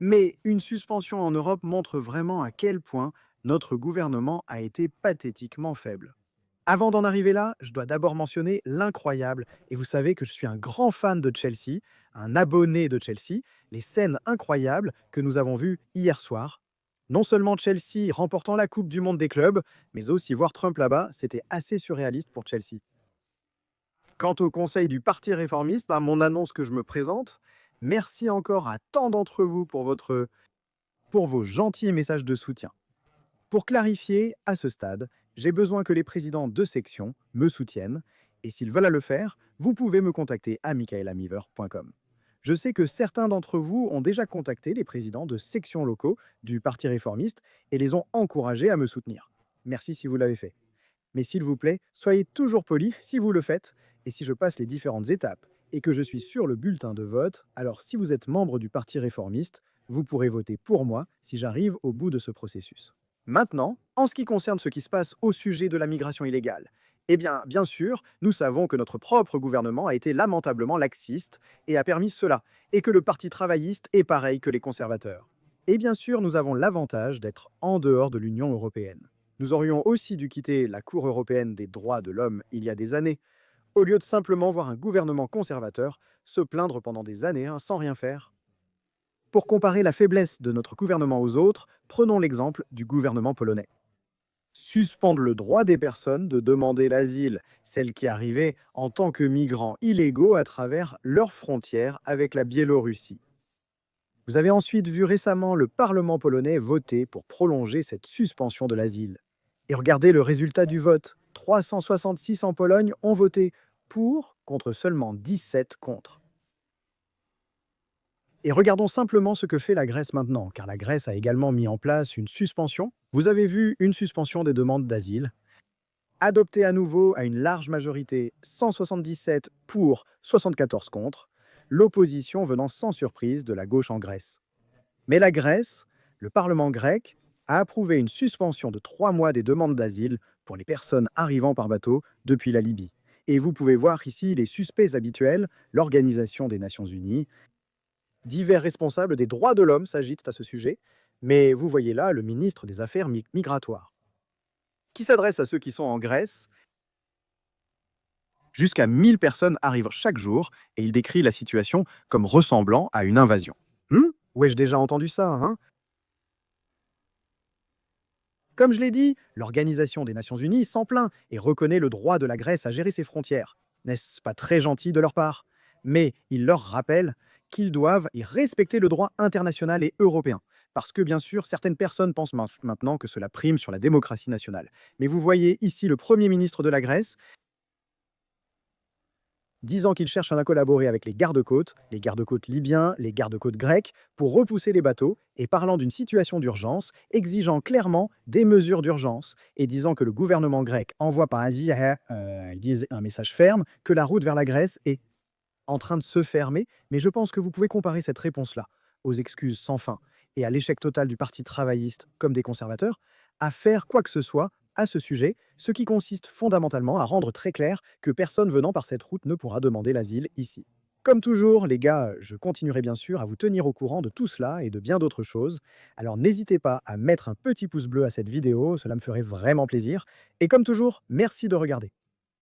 Mais une suspension en Europe montre vraiment à quel point notre gouvernement a été pathétiquement faible. Avant d'en arriver là, je dois d'abord mentionner l'incroyable, et vous savez que je suis un grand fan de Chelsea, un abonné de Chelsea, les scènes incroyables que nous avons vues hier soir. Non seulement Chelsea remportant la Coupe du Monde des clubs, mais aussi voir Trump là-bas, c'était assez surréaliste pour Chelsea. Quant au conseil du Parti réformiste, à mon annonce que je me présente, merci encore à tant d'entre vous pour vos gentils messages de soutien. Pour clarifier, à ce stade, j'ai besoin que les présidents de section me soutiennent, et s'ils veulent le faire, vous pouvez me contacter à michaelamiver.com. Je sais que certains d'entre vous ont déjà contacté les présidents de sections locaux du Parti réformiste et les ont encouragés à me soutenir. Merci si vous l'avez fait. Mais s'il vous plaît, soyez toujours polis si vous le faites, et si je passe les différentes étapes et que je suis sur le bulletin de vote, alors si vous êtes membre du Parti réformiste, vous pourrez voter pour moi si j'arrive au bout de ce processus. Maintenant, en ce qui concerne ce qui se passe au sujet de la migration illégale, eh bien sûr, nous savons que notre propre gouvernement a été lamentablement laxiste et a permis cela, et que le Parti travailliste est pareil que les conservateurs. Et bien sûr, nous avons l'avantage d'être en dehors de l'Union européenne. Nous aurions aussi dû quitter la Cour européenne des droits de l'homme il y a des années, au lieu de simplement voir un gouvernement conservateur se plaindre pendant des années sans rien faire. Pour comparer la faiblesse de notre gouvernement aux autres, prenons l'exemple du gouvernement polonais. Suspendre le droit des personnes de demander l'asile, celles qui arrivaient en tant que migrants illégaux à travers leurs frontières avec la Biélorussie. Vous avez ensuite vu récemment le Parlement polonais voter pour prolonger cette suspension de l'asile. Et regardez le résultat du vote. 366 en Pologne ont voté pour contre seulement 17 contre. Et regardons simplement ce que fait la Grèce maintenant, car la Grèce a également mis en place une suspension. Vous avez vu une suspension des demandes d'asile, adoptée à nouveau à une large majorité, 177 pour, 74 contre, l'opposition venant sans surprise de la gauche en Grèce. Mais la Grèce, le Parlement grec, a approuvé une suspension de 3 mois des demandes d'asile pour les personnes arrivant par bateau depuis la Libye. Et vous pouvez voir ici les suspects habituels, l'Organisation des Nations Unies. Divers responsables des droits de l'homme s'agitent à ce sujet, mais vous voyez là le ministre des Affaires migratoires, qui s'adresse à ceux qui sont en Grèce. Jusqu'à 1000 personnes arrivent chaque jour, et il décrit la situation comme ressemblant à une invasion. Où ai-je déjà entendu ça, hein? Comme je l'ai dit, l'Organisation des Nations Unies s'en plaint et reconnaît le droit de la Grèce à gérer ses frontières. N'est-ce pas très gentil de leur part? Mais il leur rappelle qu'ils doivent y respecter le droit international et européen. Parce que, bien sûr, certaines personnes pensent maintenant que cela prime sur la démocratie nationale. Mais vous voyez ici le Premier ministre de la Grèce disant qu'il cherche à collaborer avec les gardes-côtes libyens, les gardes-côtes grecs, pour repousser les bateaux, et parlant d'une situation d'urgence, exigeant clairement des mesures d'urgence, et disant que le gouvernement grec envoie par ils disent un message ferme, que la route vers la Grèce est en train de se fermer, mais je pense que vous pouvez comparer cette réponse-là aux excuses sans fin et à l'échec total du Parti travailliste comme des conservateurs à faire quoi que ce soit à ce sujet, ce qui consiste fondamentalement à rendre très clair que personne venant par cette route ne pourra demander l'asile ici. Comme toujours, les gars, je continuerai bien sûr à vous tenir au courant de tout cela et de bien d'autres choses. Alors n'hésitez pas à mettre un petit pouce bleu à cette vidéo, cela me ferait vraiment plaisir. Et comme toujours, merci de regarder.